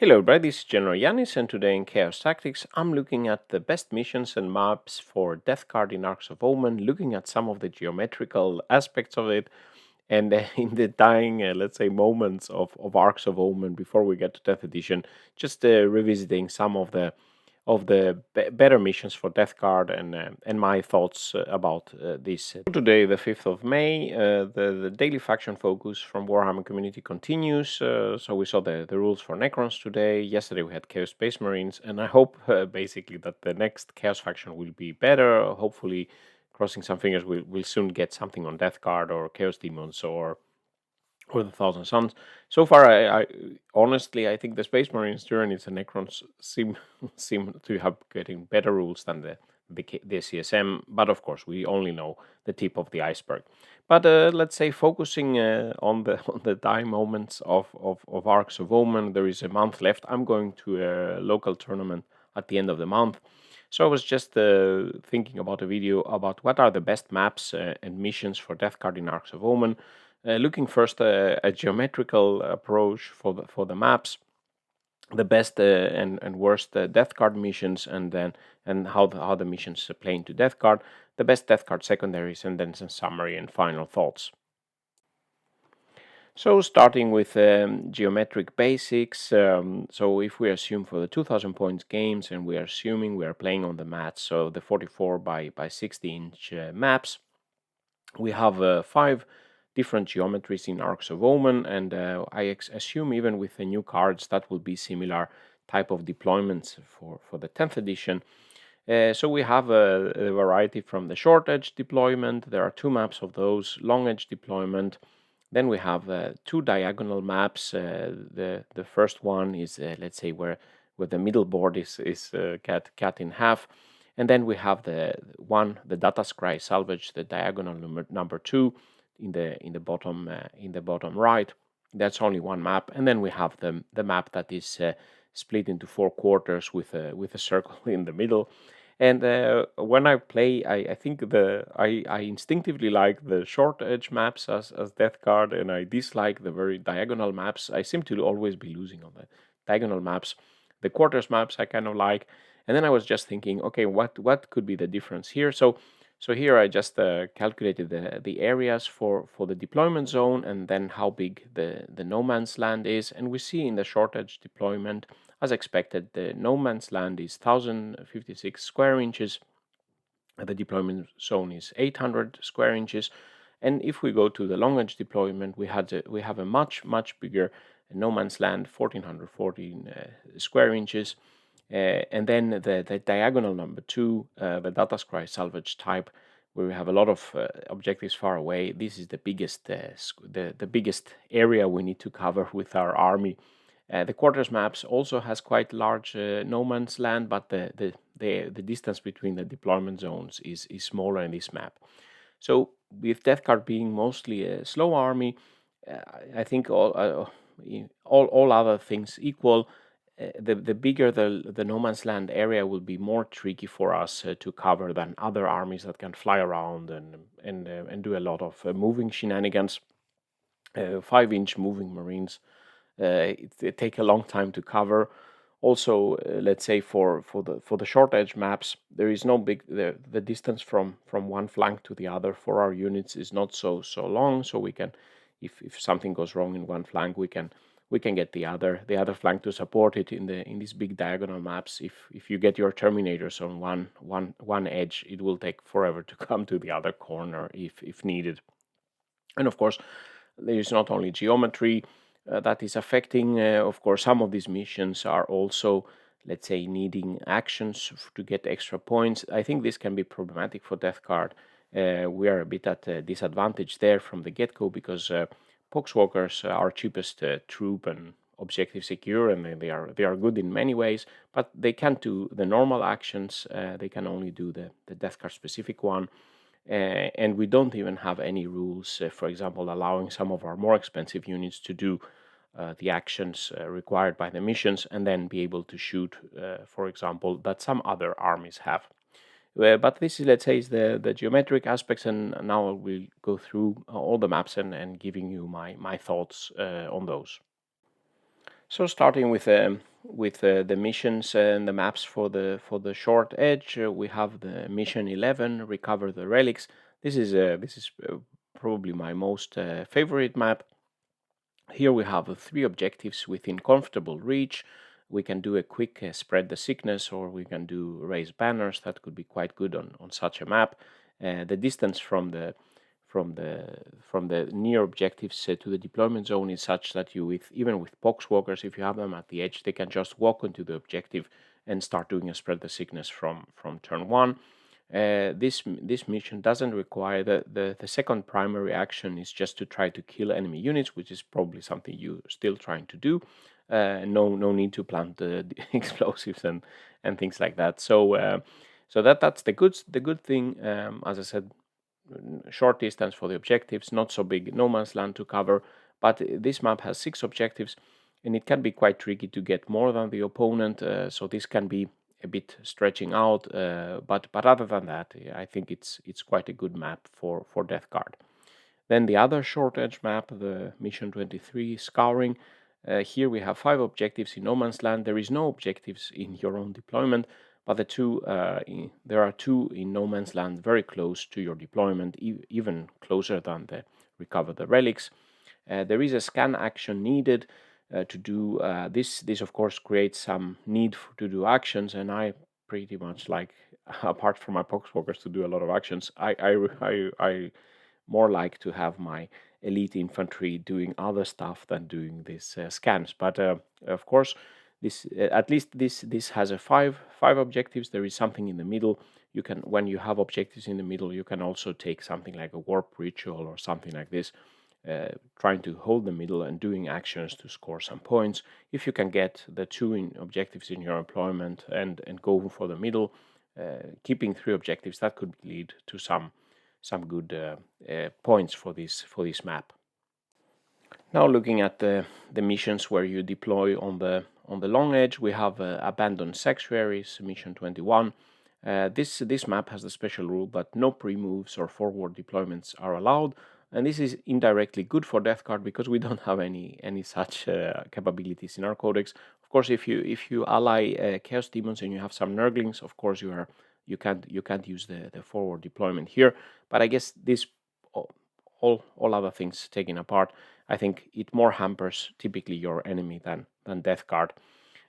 Hello everybody, this is GeneralJannis, and today in Chaos Tactics I'm looking at the best missions and maps for Death Guard in Arks of Omen, looking at some of the geometrical aspects of it, and in the dying, let's say, moments of Arks of Omen before we get to Death Edition, just revisiting some of the better missions for Death Guard and my thoughts about this. Today, the 5th of May, the daily faction focus from Warhammer community continues. So we saw the rules for Necrons today. Yesterday we had Chaos Space Marines, and I hope basically that the next Chaos faction will be better. Hopefully, crossing some fingers, we'll soon get something on Death Guard or Chaos Demons or the Thousand Suns. So far, I honestly I think the Space Marines, Tyrannids, and Necrons seem to have getting better rules than the CSM. But of course, we only know the tip of the iceberg. But let's say focusing on the dying moments of Arks of Omen. There is a month left. I'm going to a local tournament at the end of the month. So I was just thinking about a video about what are the best maps and missions for Death Guard in Arks of Omen. Looking first at geometrical approach for the maps, the best and worst Death Guard missions, and then how the missions play into Death Guard, the best Death Guard secondaries, and then some summary and final thoughts. So starting with geometric basics, so if we assume for the 2000 points games, and we are assuming we are playing on the mats, so the 44 by 60 inch maps, we have 5 different geometries in Arks of Omen, and I assume even with the new cards that will be similar type of deployments for the 10th edition. So we have a variety from the short edge deployment. There are 2 maps of those, long edge deployment. Then we have 2 diagonal maps. The first one is let's say where the middle board is cut in half. And then we have the data scry salvage, the diagonal number 2 in the bottom right. That's only one map, and then we have the map that is split into 4 quarters with a circle in the middle. And when I play, I think I instinctively like the short edge maps as Death Guard, and I dislike the very diagonal maps. I seem to always be losing on the diagonal maps. The quarters maps I kind of like. And then I was just thinking, okay, what could be the difference here? So here I just calculated the areas for the deployment zone, and then how big the no man's land is. And we see in the short edge deployment, as expected, the no man's land is 1056 square inches. The deployment zone is 800 square inches. And if we go to the long edge deployment, we have a much bigger no man's land, 1414 square inches. And then the diagonal number 2, the data scry salvage type, where we have a lot of objectives far away. This is the biggest the biggest area we need to cover with our army. The quarters maps also has quite large no man's land, but the distance between the deployment zones is smaller in this map. So with Death Guard being mostly a slow army, I think all other things equal, the bigger the no man's land area will be more tricky for us to cover than other armies that can fly around and do a lot of moving shenanigans. 5-inch moving marines it take a long time to cover. Also, let's say for the short edge maps, there is no big the distance from one flank to the other for our units is not so long. So we can, if something goes wrong in one flank, we can get the other flank to support it in these big diagonal maps. If you get your terminators on one edge, it will take forever to come to the other corner if needed. And of course, there is not only geometry that is affecting. Of course, some of these missions are also, let's say, needing actions to get extra points. I think this can be problematic for Death Guard. We are a bit at a disadvantage there from the get-go because Poxwalkers are our cheapest troop and objective secure, and they are good in many ways, but they can't do the normal actions. They can only do the Death Guard specific one. And we don't even have any rules, for example, allowing some of our more expensive units to do the actions required by the missions and then be able to shoot, for example, that some other armies have. But this is, let's say, is the geometric aspects, and now we'll go through all the maps and giving you my thoughts on those. So starting with the missions and the maps for the short edge, we have the mission 11, recover the relics. This is probably my most favorite map. Here we have three objectives within comfortable reach. We can do a quick spread the sickness, or we can do raise banners. That could be quite good on such a map. The distance from the near objectives to the deployment zone is such that you, with even with poxwalkers, if you have them at the edge, they can just walk onto the objective and start doing a spread the sickness from turn one. This mission doesn't require the second primary action is just to try to kill enemy units, which is probably something you're still trying to do. No need to plant the explosives and things like that. So that's the good thing. As I said, short distance for the objectives, not so big no man's land to cover. But this map has 6 objectives, and it can be quite tricky to get more than the opponent. So this can be a bit stretching out. But other than that, I think it's quite a good map for Death Guard. Then the other short edge map, the Mission 23 Scouring. Here we have 5 objectives in no man's land. There is no objectives in your own deployment, but there are 2 in no man's land very close to your deployment, even closer than the recover the relics. There is a scan action needed to do this. This of course creates some need to do actions, and I pretty much like, apart from my poxwalkers to do a lot of actions, I more like to have my elite infantry doing other stuff than doing these scans. But of course, this at least this has a five objectives. There is something in the middle. You can, when you have objectives in the middle, you can also take something like a warp ritual or something like this, trying to hold the middle and doing actions to score some points. If you can get the 2 objectives in your employment and go for the middle, keeping 3 objectives, that could lead to some good points for this map. Now looking at the missions where you deploy on the long edge, we have abandoned sanctuaries, mission 21. This map has the special rule that no pre-moves or forward deployments are allowed, and this is indirectly good for Death Guard because we don't have any such capabilities in our codex. Of course, if you ally Chaos Demons and you have some Nurglings, of course you can't use the forward deployment here. But I guess this, all other things taken apart, I think it more hampers typically your enemy than Death Guard.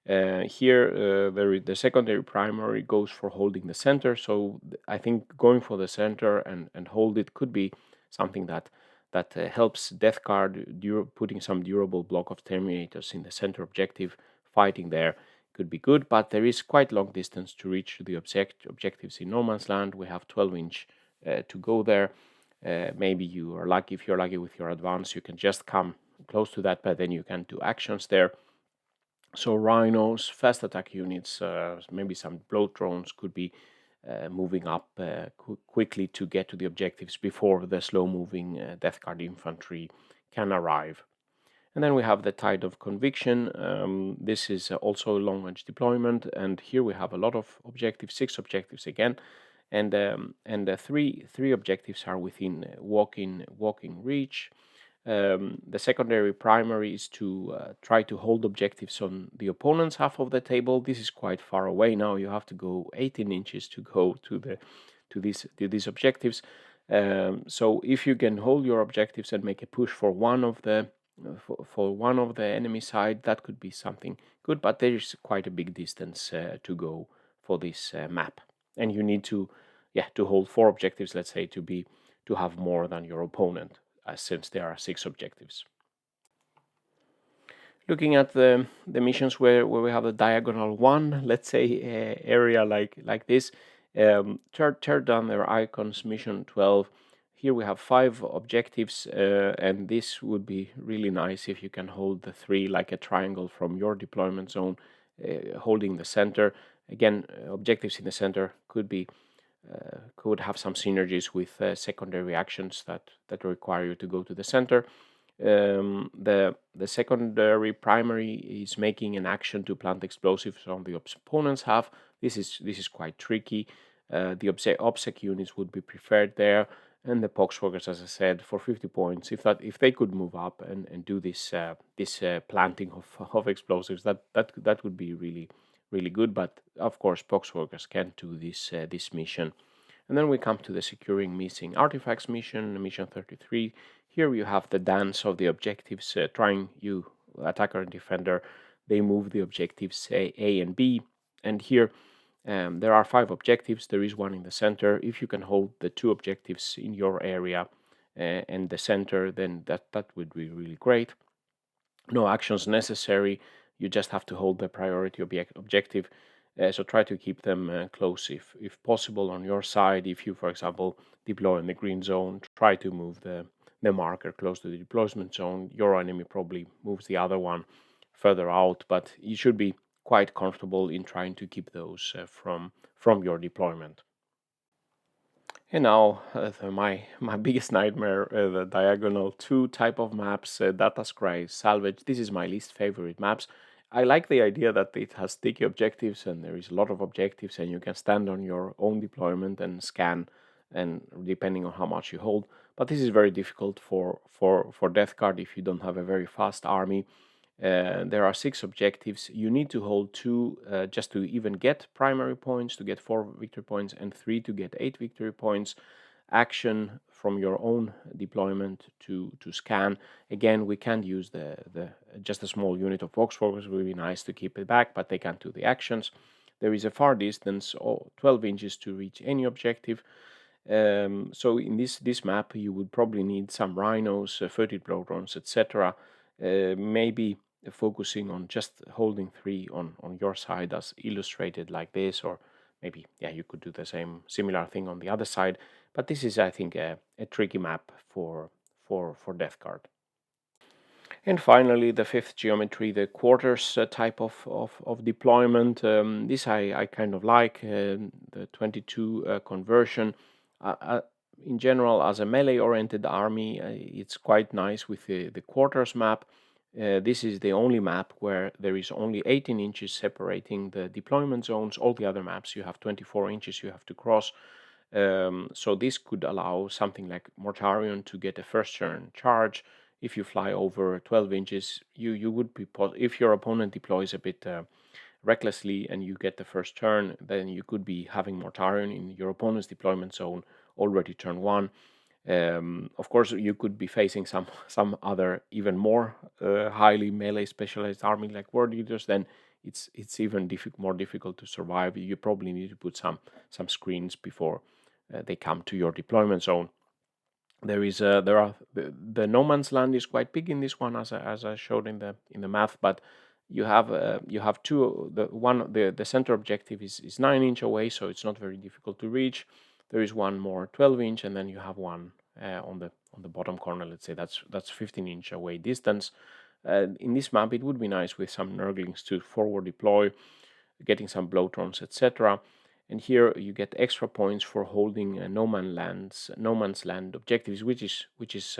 Here, the secondary primary goes for holding the center. So I think going for the center and hold it could be something that helps Death Guard, putting some durable block of Terminators in the center objective, fighting there could be good. But there is quite long distance to reach the objectives in no man's land. We have 12-inch to go there. Maybe you are lucky. If you're lucky with your advance, you can just come close to that, but then you can do actions there. So rhinos, fast attack units, maybe some bloat drones could be moving up quickly to get to the objectives before the slow-moving Death Guard infantry can arrive. And then we have the Tide of Conviction. This is also a long-range deployment, and here we have a lot of objectives, 6 objectives again, and three objectives are within walking reach. The secondary primary is to try to hold objectives on the opponent's half of the table. This is quite far away now. You have to go 18 inches to go to these objectives. So if you can hold your objectives and make a push for one of the enemy side, that could be something good. But there is quite a big distance to go for this map, and you need to hold 4 objectives, let's say, to have more than your opponent, since there are 6 objectives. Looking at the missions where we have a diagonal 1, let's say, area like this, tear down their icons, mission 12. Here we have 5 objectives, and this would be really nice if you can hold the 3 like a triangle from your deployment zone, holding the center. Again, objectives in the center could have some synergies with secondary actions that require you to go to the center. The secondary primary is making an action to plant explosives on the opponent's half. This is quite tricky. The OBSEC units would be preferred there, and the Poxwalkers, as I said, for 50 points. If they could move up and do this planting of explosives, that would be really good. But of course, Poxwalkers can't do this mission. And then we come to the securing missing artifacts mission 33. Here you have the dance of the objectives, trying you attacker and defender. They move the objectives A and B, and here there are 5 objectives. There is one in the center. If you can hold the 2 objectives in your area and the center, then that would be really great. No actions necessary. You just have to hold the priority objective. So try to keep them close if possible on your side. If you, for example, deploy in the green zone, try to move the marker close to the deployment zone. Your enemy probably moves the other one further out, but you should be quite comfortable in trying to keep those from your deployment. And now my biggest nightmare, the diagonal 2 type of maps, data scry salvage. This is my least favorite maps. I like the idea that it has sticky objectives and there is a lot of objectives and you can stand on your own deployment and scan, and depending on how much you hold. But this is very difficult for Death Guard if you don't have a very fast army. There are 6 objectives. You need to hold 2 just to even get primary points, to get 4 victory points, and 3 to get 8 victory points. Action from your own deployment to scan. Again, we can't use the just a small unit of Voxforgers. It would be nice to keep it back, but they can't do the actions. There is a far distance, 12 inches to reach any objective. So in this map, you would probably need some rhinos, 30 blow drones, etc. Maybe focusing on just holding 3 on your side as illustrated like this, or maybe you could do the similar thing on the other side. But this is, I think, a tricky map for Death Guard. And finally, the 5th geometry, the quarters type of deployment. This I kind of like, the 22 conversion. In general, as a melee-oriented army, it's quite nice with the quarters map. This is the only map where there is only 18 inches separating the deployment zones. All the other maps, you have 24 inches you have to cross. So this could allow something like Mortarion to get a first turn charge. If you fly over 12 inches, you would be if your opponent deploys a bit recklessly and you get the first turn, then you could be having Mortarion in your opponent's deployment zone already turn 1. Of course, you could be facing some other even more highly melee specialized army like Word Eaters. Then it's even more difficult to survive. You probably need to put some screens before they come to your deployment zone. The no man's land is quite big in this one, as I showed in the math, but you have 2. The center objective is 9 inch away, so it's not very difficult to reach. There is one more 12 inch, and then you have one on the bottom corner. Let's say that's 15 inch away distance. In this map, it would be nice with some Nurglings to forward deploy, getting some blowtrons, etc. And here you get extra points for holding no man's land objectives, which is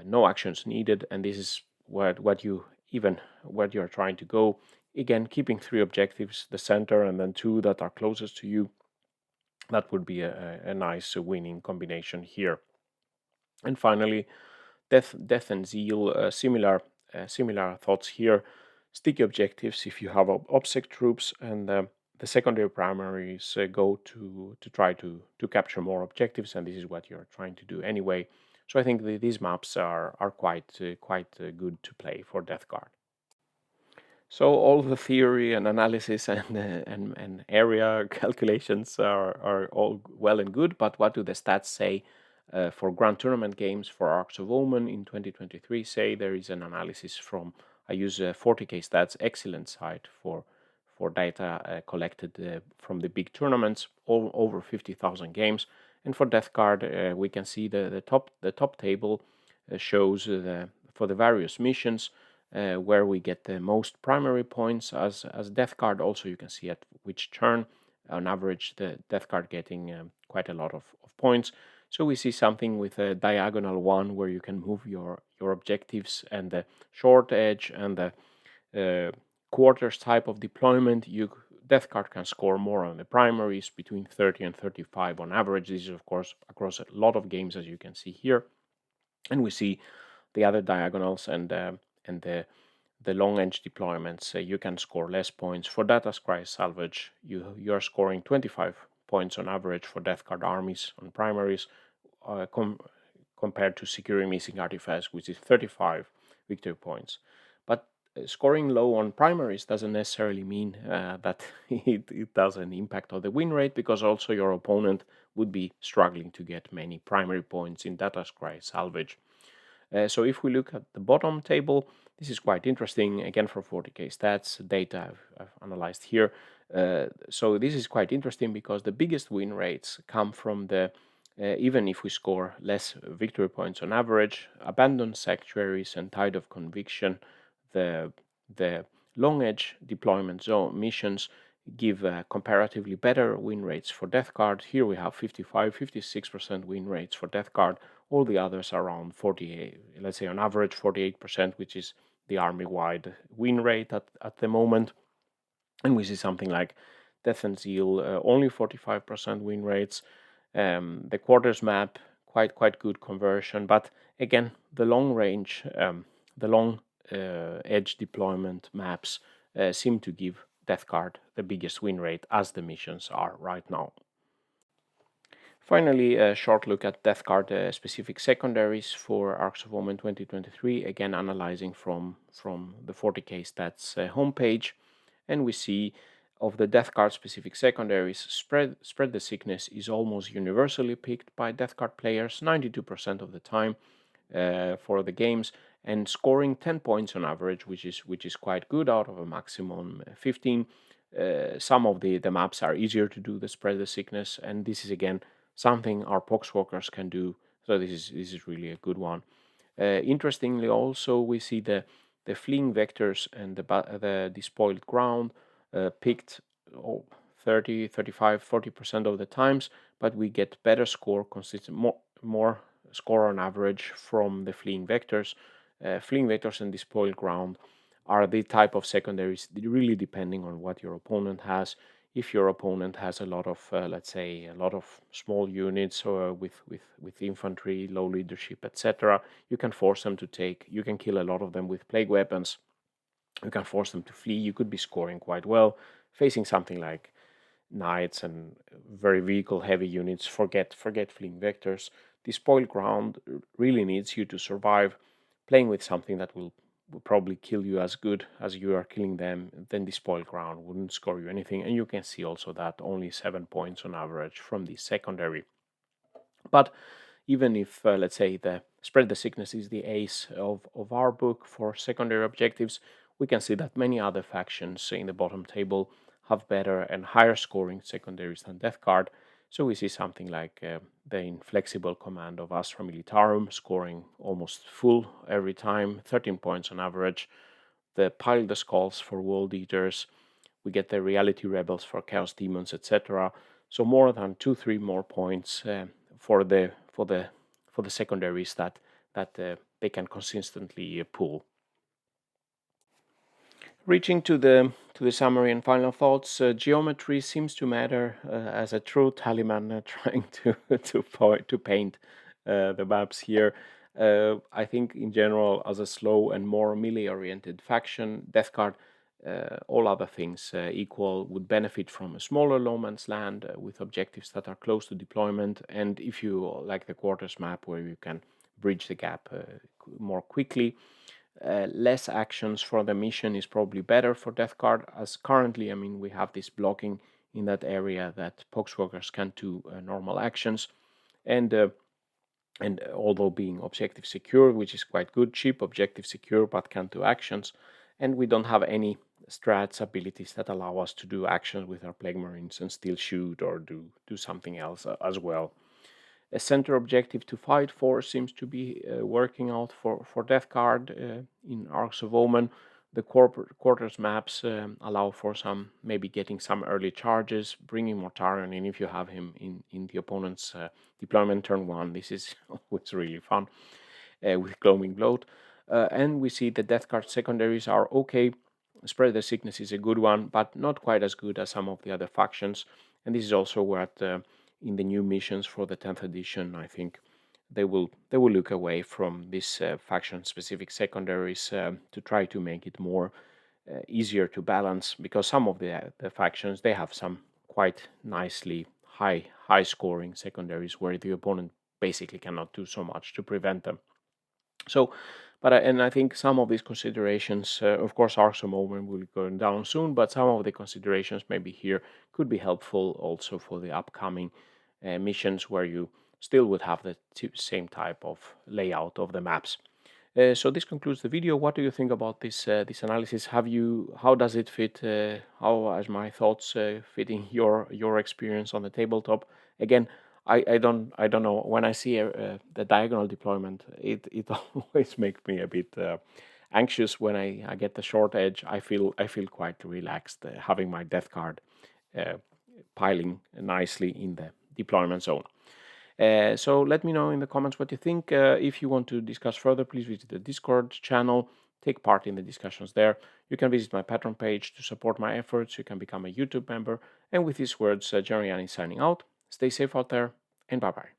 no actions needed, and this is what you are trying to go. Again, keeping 3 objectives, the center, and then 2 that are closest to you. That would be a nice winning combination here. And finally, Death and Zeal, similar thoughts here. Sticky objectives if you have obsec troops, and the secondary primaries go to try to capture more objectives, and this is what you're trying to do anyway. So I think these maps are quite good to play for Death Guard. So all the theory and analysis and area calculations are all well and good, but what do the stats say for Grand Tournament games for Arks of Omen in 2023? Say there is an analysis from, I use 40k stats, excellent site for data collected from the big tournaments, all over 50,000 games. And for Death Guard, we can see the top table shows for the various missions where we get the most primary points as Death Guard. Also, you can see at which turn, on average, the Death Guard getting quite a lot of points. So we see something with a diagonal 1 where you can move your objectives, and the short edge and the quarters type of deployment. You Death card can score more on the primaries, between 30 and 35 on average. This is, of course, across a lot of games, as you can see here. And we see the other diagonals and the long edge deployments. You can score less points. For Data Scry Salvage, you're scoring 25 points on average for Death Card armies on primaries, compared to Securing Missing Artifacts, which is 35 victory points. But scoring low on primaries doesn't necessarily mean that it doesn't impact on the win rate, because also your opponent would be struggling to get many primary points in Data Scry Salvage. So if we look at the bottom table, this is quite interesting. Again, for 40k stats data I've analyzed here. So this is quite interesting because the biggest win rates come from the, even if we score less victory points on average, Abandoned Sanctuaries and Tide of Conviction, the long edge deployment zone missions give comparatively better win rates for Death Card. Here we have 55-56% win rates for Death Card. All the others are around 48, let's say on average 48%, which is the army-wide win rate at the moment. And we see something like Death and Zeal, only 45% win rates. The quarters map, quite good conversion. But again, the long range, the long edge deployment maps seem to give Death Card the biggest win rate, as the missions are right now. Finally, a short look at Death Card specific secondaries for Arks of Omen 2023, again analyzing from the 40k stats homepage. And we see of the Death Card specific secondaries, Spread the Sickness is almost universally picked by Death Card players 92% of the time for the games, and scoring 10 points on average, which is quite good out of a maximum 15. Some of the maps are easier to do the Spread the Sickness, and this is again something our poxwalkers can do. So this is really a good one. Interestingly, also we see the fleeing vectors and the despoiled ground picked 30, 35, 40% of the times, but we get better score, consistent more score on average from the fleeing vectors. Fleeing vectors and despoiled ground are the type of secondaries, really depending on what your opponent has. If your opponent has a lot of, let's say, a lot of small units or with infantry, low leadership, etc., you can force them to take. You can kill a lot of them with plague weapons. You can force them to flee. You could be scoring quite well. Facing something like knights and very vehicle heavy units, forget fleeing vectors. Despoiled ground really needs you to survive. Playing with something that will probably kill you as good as you are killing them, then despoiled ground wouldn't score you anything. And you can see also that only 7 points on average from the secondary. But even if, let's say, the Spread the Sickness is the ace of our book for secondary objectives, we can see that many other factions in the bottom table have better and higher scoring secondaries than Death Card. So we see something like the Inflexible Command of Astra Militarum scoring almost full every time, 13 points on average. The Pile the Skulls for World Eaters. We get the Reality Rebels for Chaos Demons, etc. So more than 2-3 more points for the secondaries that they can consistently pull. Reaching to the summary and final thoughts, geometry seems to matter as a true tallyman trying to paint the maps here. I think in general, as a slow and more melee-oriented faction, Death Card, all other things equal, would benefit from a smaller low man's land with objectives that are close to deployment. And if you like the quarters map where you can bridge the gap more quickly, less actions for the mission is probably better for Death Card, as currently, I mean, we have this blocking in that area that poxwalkers can't do normal actions. And although being objective secure, which is quite good, cheap objective secure, but can't do actions. And we don't have any strats abilities that allow us to do actions with our Plague Marines and still shoot or do something else as well. A center objective to fight for seems to be working out for Death Card in Arks of Omen. The quarters maps allow for some, maybe getting some early charges, bringing Mortarion in if you have him in the opponent's deployment turn 1. This is always really fun with Gloaming Bloat. And we see the Death Card secondaries are okay. Spread the Sickness is a good one, but not quite as good as some of the other factions. And this is also what in the new missions for the 10th edition, I think they will look away from these faction specific secondaries to try to make it more easier to balance, because some of the factions, they have some quite nicely high scoring secondaries where the opponent basically cannot do so much to prevent them. So, and I think some of these considerations, of course, Arks of Omen will go down soon, but some of the considerations maybe here could be helpful also for the upcoming missions where you still would have the same type of layout of the maps. So this concludes the video. What do you think about this analysis? How does it fit? How are my thoughts fitting your experience on the tabletop? Again, I don't know. When I see the diagonal deployment, it always makes me a bit anxious. When I get the short edge, I feel quite relaxed having my death card uh, piling nicely in the deployment zone. So let me know in the comments what you think. If you want to discuss further, please visit the Discord channel. Take part in the discussions there. You can visit my Patreon page to support my efforts. You can become a YouTube member. And with these words, GeneralJannis signing out. Stay safe out there, and bye bye.